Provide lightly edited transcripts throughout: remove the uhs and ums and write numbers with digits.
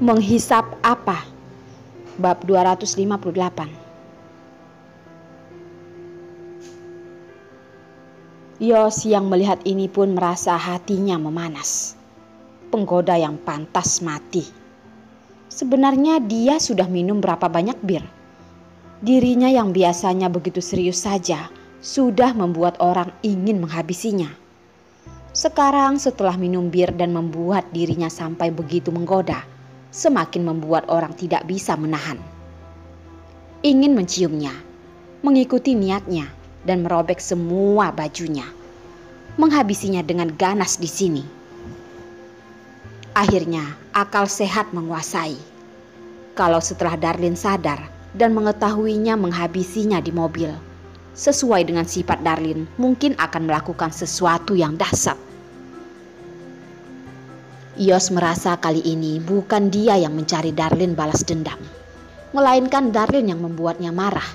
Menghisap apa? Bab 258. Yos yang melihat ini pun merasa hatinya memanas. Penggoda yang pantas mati. Sebenarnya dia sudah minum berapa banyak bir? Dirinya yang biasanya begitu serius saja sudah membuat orang ingin menghabisinya. Sekarang setelah minum bir dan membuat dirinya sampai begitu menggoda, semakin membuat orang tidak bisa menahan. Ingin menciumnya, mengikuti niatnya dan merobek semua bajunya, menghabisinya dengan ganas di sini. Akhirnya akal sehat menguasai. Kalau setelah Darlin sadar dan mengetahuinya menghabisinya di mobil, sesuai dengan sifat Darlin, mungkin akan melakukan sesuatu yang dahsyat. Yos merasa kali ini bukan dia yang mencari Darlin balas dendam, melainkan Darlin yang membuatnya marah.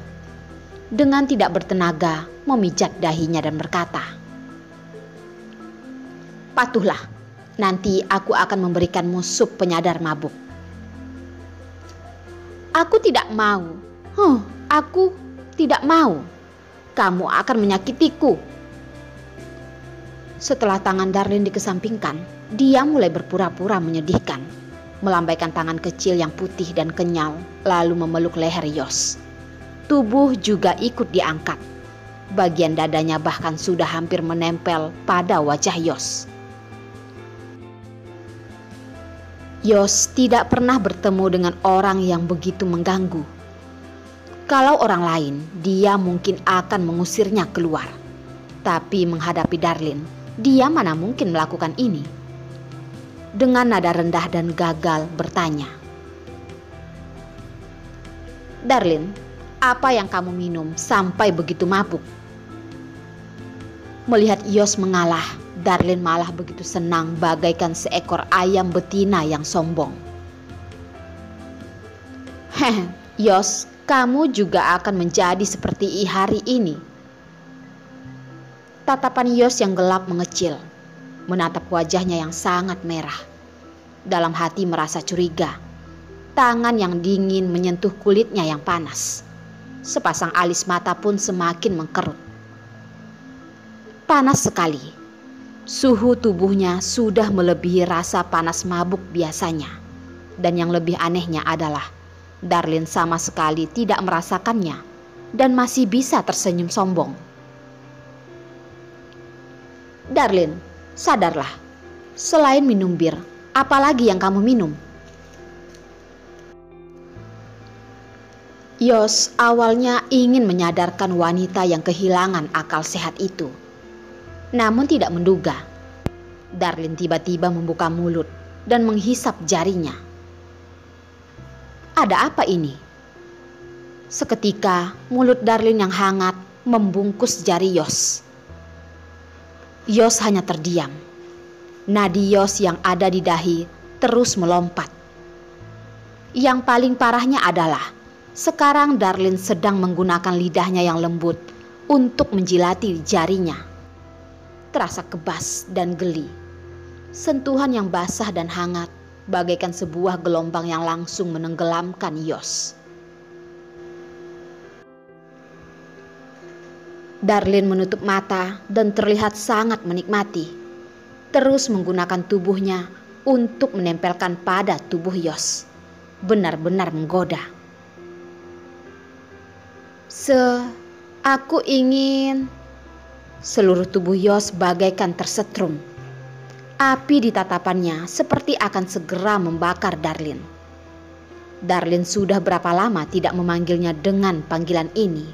Dengan tidak bertenaga memijat dahinya dan berkata, "Patuhlah, nanti aku akan memberikanmu sup penyadar mabuk." "Aku tidak mau. Aku tidak mau. Kamu akan menyakitiku." Setelah tangan Darlin dikesampingkan, dia mulai berpura-pura menyedihkan, melambaikan tangan kecil yang putih dan kenyal, lalu memeluk leher Yos. Tubuh juga ikut diangkat. Bagian dadanya bahkan sudah hampir menempel pada wajah Yos. Yos tidak pernah bertemu dengan orang yang begitu mengganggu. Kalau orang lain, dia mungkin akan mengusirnya keluar. Tapi menghadapi Darlin, dia mana mungkin melakukan ini? Dengan nada rendah dan gagal bertanya, "Darlin, apa yang kamu minum sampai begitu mabuk?" Melihat Yos mengalah, Darlin malah begitu senang bagaikan seekor ayam betina yang sombong. "Yos, kamu juga akan menjadi seperti hari ini." Tatapan Yos yang gelap mengecil, menatap wajahnya yang sangat merah. Dalam hati merasa curiga. Tangan yang dingin menyentuh kulitnya yang panas. Sepasang alis mata pun semakin mengkerut. Panas sekali. Suhu tubuhnya sudah melebihi rasa panas mabuk biasanya. Dan yang lebih anehnya adalah Darlin sama sekali tidak merasakannya dan masih bisa tersenyum sombong. "Darlin, sadarlah. Selain minum bir, apalagi yang kamu minum?" Yos awalnya ingin menyadarkan wanita yang kehilangan akal sehat itu. Namun tidak menduga, Darlin tiba-tiba membuka mulut dan menghisap jarinya. Ada apa ini? Seketika mulut Darlin yang hangat membungkus jari Yos. Yos hanya terdiam. Nadi Yos yang ada di dahi terus melompat. Yang paling parahnya adalah sekarang Darlin sedang menggunakan lidahnya yang lembut untuk menjilati jarinya. Terasa kebas dan geli. Sentuhan yang basah dan hangat bagaikan sebuah gelombang yang langsung menenggelamkan Yos. Darlin menutup mata dan terlihat sangat menikmati. Terus menggunakan tubuhnya untuk menempelkan pada tubuh Yos. Benar-benar menggoda. Aku ingin." Seluruh tubuh Yos bagaikan tersetrum. Api di tatapannya seperti akan segera membakar Darlin. Darlin sudah berapa lama tidak memanggilnya dengan panggilan ini.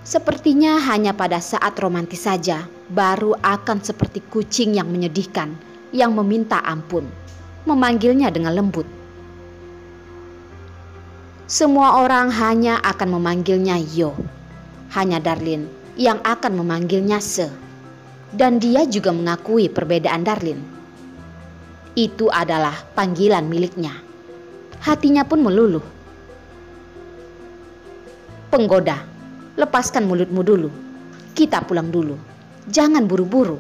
Sepertinya hanya pada saat romantis saja baru akan seperti kucing yang menyedihkan yang meminta ampun, memanggilnya dengan lembut. Semua orang hanya akan memanggilnya Yo. Hanya Darlin yang akan memanggilnya Se. Dan dia juga mengakui perbedaan Darlin. Itu adalah panggilan miliknya. Hatinya pun meluluh. "Penggoda, lepaskan mulutmu dulu. Kita pulang dulu. Jangan buru-buru."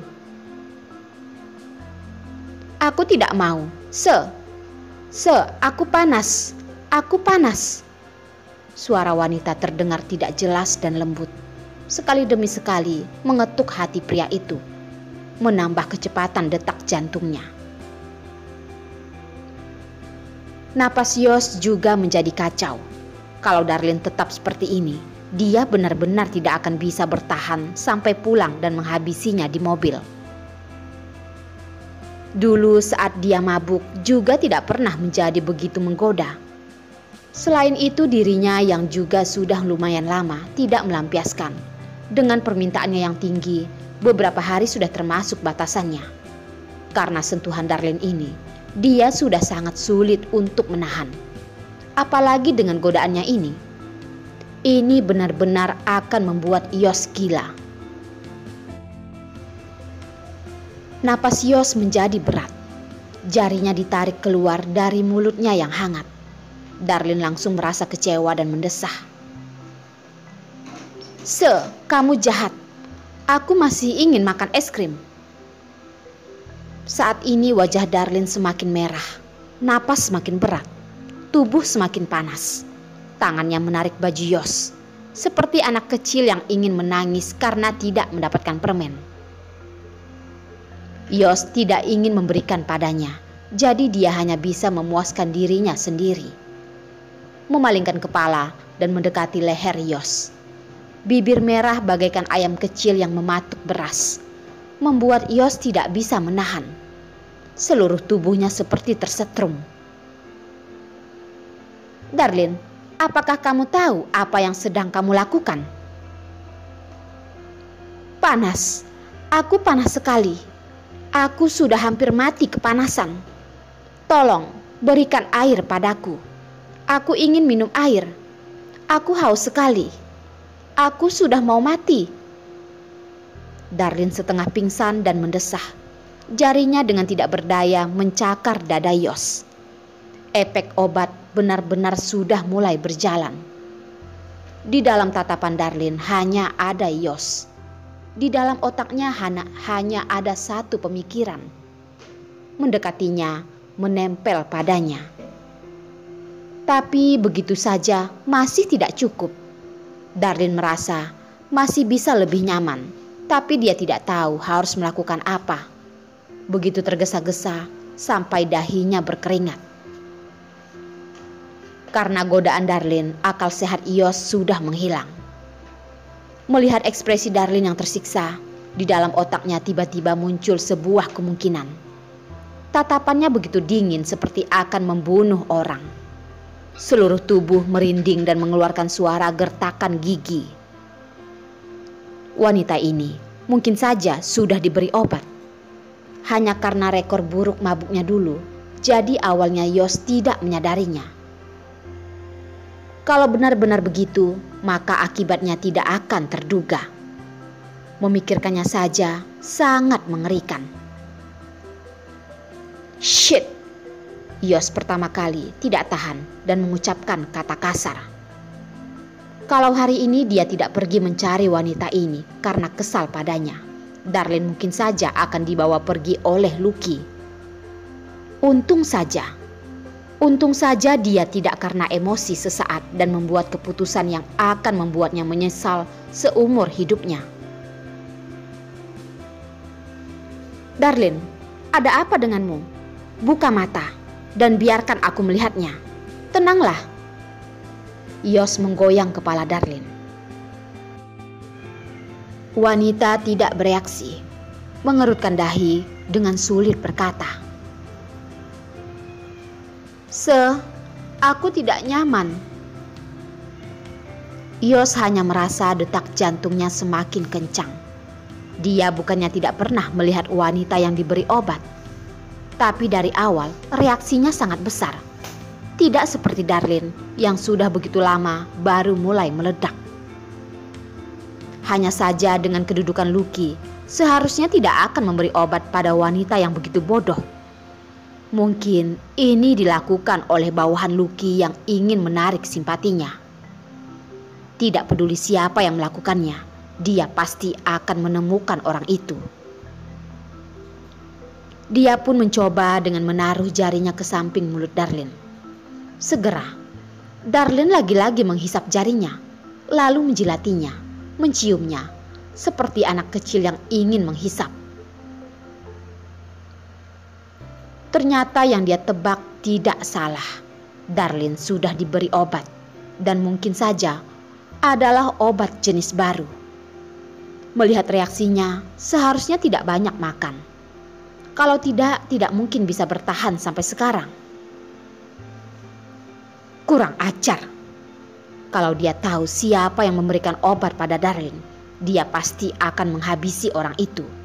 "Aku tidak mau, Se. Aku panas. Aku panas." Suara wanita terdengar tidak jelas dan lembut. Sekali demi sekali mengetuk hati pria itu, menambah kecepatan detak jantungnya. Napas Yos juga menjadi kacau. Kalau Darlin tetap seperti ini, dia benar-benar tidak akan bisa bertahan sampai pulang dan menghabisinya di mobil. Dulu saat dia mabuk juga tidak pernah menjadi begitu menggoda. Selain itu dirinya yang juga sudah lumayan lama tidak melampiaskan. Dengan permintaannya yang tinggi, beberapa hari sudah termasuk batasannya. Karena sentuhan Darlin ini, dia sudah sangat sulit untuk menahan. Apalagi dengan godaannya ini. Ini benar-benar akan membuat Yos gila. Napas Yos menjadi berat. Jarinya ditarik keluar dari mulutnya yang hangat. Darlin langsung merasa kecewa dan mendesah. Kamu jahat. Aku masih ingin makan es krim." Saat ini wajah Darlin semakin merah, napas semakin berat, tubuh semakin panas. Tangannya menarik baju Yos, seperti anak kecil yang ingin menangis karena tidak mendapatkan permen. Yos tidak ingin memberikan padanya, jadi dia hanya bisa memuaskan dirinya sendiri. Memalingkan kepala dan mendekati leher Yos. Bibir merah bagaikan ayam kecil yang mematuk beras, membuat Yos tidak bisa menahan. Seluruh tubuhnya seperti tersetrum. "Darlin, apakah kamu tahu apa yang sedang kamu lakukan?" "Panas, aku panas sekali. Aku sudah hampir mati kepanasan. Tolong berikan air padaku. Aku ingin minum air. Aku haus sekali. Aku sudah mau mati." Darlin setengah pingsan dan mendesah. Jarinya dengan tidak berdaya mencakar dada Yos. Efek obat benar-benar sudah mulai berjalan. Di dalam tatapan Darlin hanya ada Yos. Di dalam otaknya hanya ada satu pemikiran. Mendekatinya, menempel padanya. Tapi begitu saja masih tidak cukup. Darlin merasa masih bisa lebih nyaman, tapi dia tidak tahu harus melakukan apa. Begitu tergesa-gesa sampai dahinya berkeringat. Karena godaan Darlin, akal sehat Yos sudah menghilang. Melihat ekspresi Darlin yang tersiksa, di dalam otaknya tiba-tiba muncul sebuah kemungkinan. Tatapannya begitu dingin seperti akan membunuh orang. Seluruh tubuh merinding dan mengeluarkan suara gertakan gigi. Wanita ini mungkin saja sudah diberi obat. Hanya karena rekor buruk mabuknya dulu, jadi awalnya Yos tidak menyadarinya. Kalau benar-benar begitu, maka akibatnya tidak akan terduga. Memikirkannya saja sangat mengerikan. "Shit!" Yos pertama kali tidak tahan dan mengucapkan kata kasar. Kalau hari ini dia tidak pergi mencari wanita ini karena kesal padanya, Darlin mungkin saja akan dibawa pergi oleh Lucky. Untung saja dia tidak karena emosi sesaat dan membuat keputusan yang akan membuatnya menyesal seumur hidupnya. "Darlin, ada apa denganmu? Buka mata dan biarkan aku melihatnya. Tenanglah." Yos menggoyang kepala Darlin. Wanita tidak bereaksi, mengerutkan dahi dengan sulit berkata, "Aku tidak nyaman." Yos hanya merasa detak jantungnya semakin kencang. Dia bukannya tidak pernah melihat wanita yang diberi obat, tapi dari awal reaksinya sangat besar. Tidak seperti Darlin yang sudah begitu lama baru mulai meledak. Hanya saja dengan kedudukan Lucky, seharusnya tidak akan memberi obat pada wanita yang begitu bodoh. Mungkin ini dilakukan oleh bawahan Lucky yang ingin menarik simpatinya. Tidak peduli siapa yang melakukannya, dia pasti akan menemukan orang itu. Dia pun mencoba dengan menaruh jarinya ke samping mulut Darlin. Segera, Darlin lagi-lagi menghisap jarinya, lalu menjilatinya, menciumnya, seperti anak kecil yang ingin menghisap. Ternyata yang dia tebak tidak salah. Darlin sudah diberi obat, dan mungkin saja adalah obat jenis baru. Melihat reaksinya, seharusnya tidak banyak makan. Kalau tidak mungkin bisa bertahan sampai sekarang. Kurang ajar. Kalau dia tahu siapa yang memberikan obat pada Darlin, dia pasti akan menghabisi orang itu.